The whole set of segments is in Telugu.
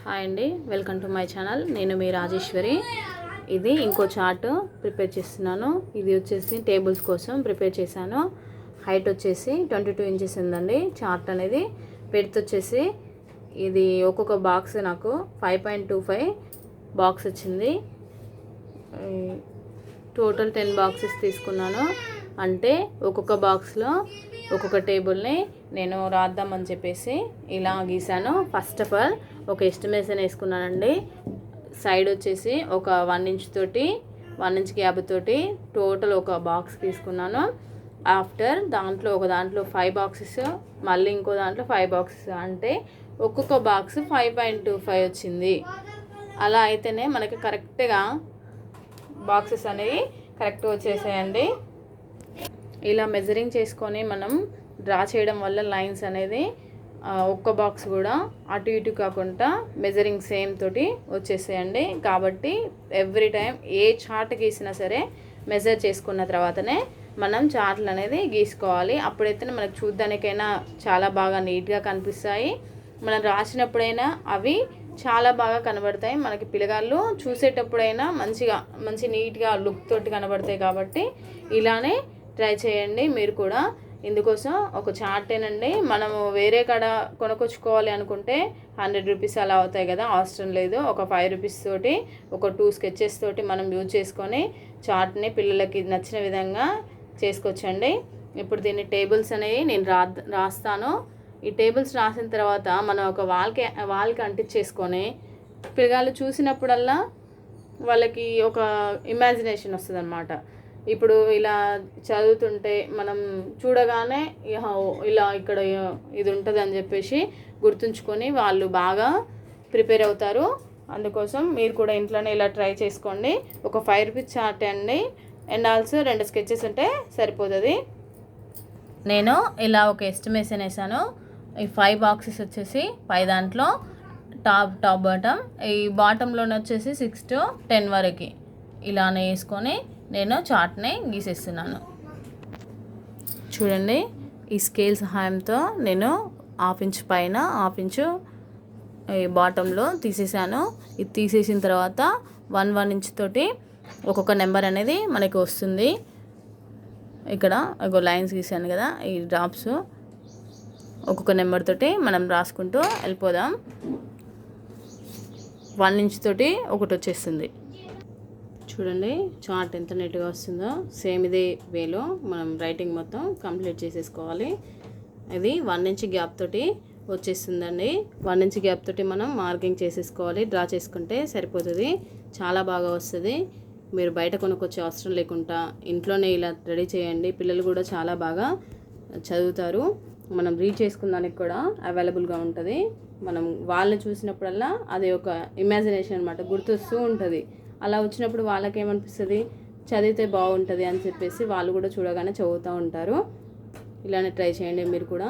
హాయ్ అండి, వెల్కమ్ టు మై ఛానల్. నేను మీ రాజేశ్వరి. ఇది ఇంకో చార్ట్ ప్రిపేర్ చేస్తున్నాను. ఇది వచ్చేసి టేబుల్స్ కోసం ప్రిపేర్ చేశాను. హైట్ వచ్చేసి 22 ఇంచెస్ ఉందండి చార్ట్ అనేది. పెడ్త్ వచ్చేసి ఇది ఒక్కొక్క బాక్స్ నాకు 5.25 బాక్స్ వచ్చింది. టోటల్ 10 బాక్సెస్ తీసుకున్నాను. అంటే ఒక్కొక్క బాక్స్లో ఒక్కొక్క టేబుల్ని నేను రాద్దామని చెప్పేసి ఇలా గీసాను. ఫస్ట్ ఆఫ్ ఆల్ ఒక ఎస్టిమేషన్ వేసుకున్నానండి. సైడ్ వచ్చేసి ఒక 1 ఇంచ్ తోటి 1 ఇంచ్ గ్యాప్ తోటి టోటల్ ఒక బాక్స్ తీసుకున్నాను. ఆఫ్టర్ దాంట్లో ఒక దాంట్లో 5 బాక్సెస్, మళ్ళీ ఇంకో దాంట్లో 5 బాక్సెస్, అంటే ఒక్కొక్క బాక్స్ 5.25 వచ్చింది. అలా అయితేనే మనకి కరెక్ట్గా బాక్సెస్ అనేవి కరెక్ట్గా వచ్చేసాయండి. ఇలా మెజరింగ్ చేసుకొని మనం డ్రా చేయడం వల్ల లైన్స్ అనేది ఒక్క బాక్స్ కూడా అటు ఇటు కాకుండా మెజరింగ్ సేమ్ తోటి వచ్చేసాయండి. కాబట్టి ఎవ్రీ టైం ఏ చార్ట్ గీసినా సరే మెజర్ చేసుకున్న తర్వాతనే మనం చార్ట్లు అనేది గీసుకోవాలి. అప్పుడైతే మనకు చూడ్డానికైనా చాలా బాగా నీట్గా కనిపిస్తాయి. మనం రాసినప్పుడైనా అవి చాలా బాగా కనబడతాయి. మనకి పిల్లగాళ్ళు చూసేటప్పుడైనా మంచి నీట్గా లుక్ తోటి కనబడతాయి. కాబట్టి ఇలానే ట్రై చేయండి మీరు కూడా. ఇందుకోసం ఒక చార్టేనండి. మనము వేరే కాడ కొనుక్కొచ్చుకోవాలి అనుకుంటే 100 రూపీస్ అలా అవుతాయి కదా, అవసరం లేదు. ఒక 5 రూపీస్ తోటి ఒక 2 స్కెచెస్ తోటి మనం యూజ్ చేసుకొని చార్ట్ని పిల్లలకి నచ్చిన విధంగా చేసుకోవచ్చండి. ఇప్పుడు దీన్ని టేబుల్స్ అనేవి నేను రాస్తాను. ఈ టేబుల్స్ రాసిన తర్వాత మనం ఒక వాల్కి అంటించేసుకొని పిల్లగాళ్ళు చూసినప్పుడల్లా వాళ్ళకి ఒక ఇమాజినేషన్ వస్తుంది అన్నమాట. ఇప్పుడు ఇలా చదువుతుంటే మనం చూడగానే ఇలా ఇక్కడ ఇది ఉంటుంది అని చెప్పేసి గుర్తుంచుకొని వాళ్ళు బాగా ప్రిపేర్ అవుతారు. అందుకోసం మీరు కూడా ఇంట్లోనే ఇలా ట్రై చేసుకోండి. ఒక 5 రూపీస్ చార్ట్ అండి, అండ్ ఆల్సో 2 స్కెచెస్ ఉంటే సరిపోతుంది. నేను ఇలా ఒక ఎస్టిమేషన్ వేసాను. ఈ 5 బాక్సెస్ వచ్చేసి పై దాంట్లో టాప్ బాటమ్, ఈ బాటంలోనే వచ్చేసి 6 to 10 వరకు ఇలానే వేసుకొని నేను చార్ట్ని గీసేస్తున్నాను. చూడండి, ఈ స్కేల్ సహాయంతో నేను 1/2 ఇంచ్ పైన 1/2 ఇంచు ఈ బాటంలో తీసేసాను. ఇది తీసేసిన తర్వాత 1 ఇంచ్ తోటి ఒక్కొక్క నెంబర్ అనేది మనకి వస్తుంది. ఇక్కడ ఒక లైన్స్ గీసాను కదా, ఈ డ్రాప్స్ ఒక్కొక్క నెంబర్ తోటి మనం రాసుకుంటూ వెళ్ళిపోదాం. 1 ఇంచ్ తోటి ఒకటి వచ్చేస్తుంది. చూడండి చార్ట్ ఎంత నీట్గా వస్తుందో. సేమ్ ఇదే వేలో మనం రైటింగ్ మొత్తం కంప్లీట్ చేసేసుకోవాలి. ఇది 1 ఇంచ్ గ్యాప్ తోటి వచ్చేస్తుందండి. 1 ఇంచ్ గ్యాప్ తోటి మనం మార్కింగ్ చేసేసుకోవాలి. డ్రా చేసుకుంటే సరిపోతుంది. చాలా బాగా వస్తుంది. మీరు బయట కొనుక్కొచ్చే అవసరం లేకుండా ఇంట్లోనే ఇలా రెడీ చేయండి. పిల్లలు కూడా చాలా బాగా చదువుతారు. మనం రీడ్ చేసుకున్న దానికి కూడా అవైలబుల్గా ఉంటుంది. మనం వాళ్ళని చూసినప్పుడల్లా అది ఒక ఇమాజినేషన్ అనమాట, గుర్తొస్తూ ఉంటుంది. అలా వచ్చినప్పుడు వాళ్ళకి ఏమనిపిస్తుంది, చదివితే బాగుంటుంది అని చెప్పేసి వాళ్ళు కూడా చూడగానే చదువుతూ ఉంటారు. ఇలానే ట్రై చేయండి మీరు కూడా.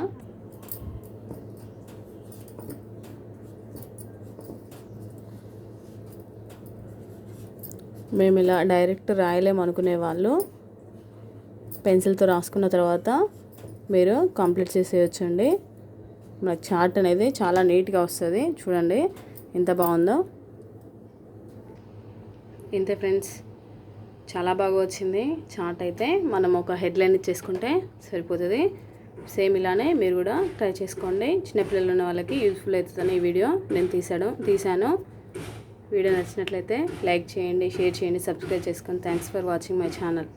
మేము ఇలా డైరెక్ట్ రాయలేము అనుకునే వాళ్ళు పెన్సిల్తో రాసుకున్న తర్వాత మీరు కంప్లీట్ చేసేయచ్చండి. మనకు చార్ట్ అనేది చాలా నీట్గా వస్తుంది. చూడండి ఎంత బాగుందో. ఇంతే ఫ్రెండ్స్, చాలా బాగా వచ్చింది చార్ట్. అయితే మనం ఒక హెడ్లైన్ ఇచ్చేసుకుంటే సరిపోతుంది. సేమ్ ఇలానే మీరు కూడా ట్రై చేసుకోండి. చిన్నపిల్లలు ఉన్న వాళ్ళకి యూజ్ఫుల్ అవుతుందని ఈ వీడియో నేను తీశాను. వీడియో నచ్చినట్లయితే లైక్ చేయండి, షేర్ చేయండి, సబ్స్క్రైబ్ చేసుకోండి. Thanks for watching my channel.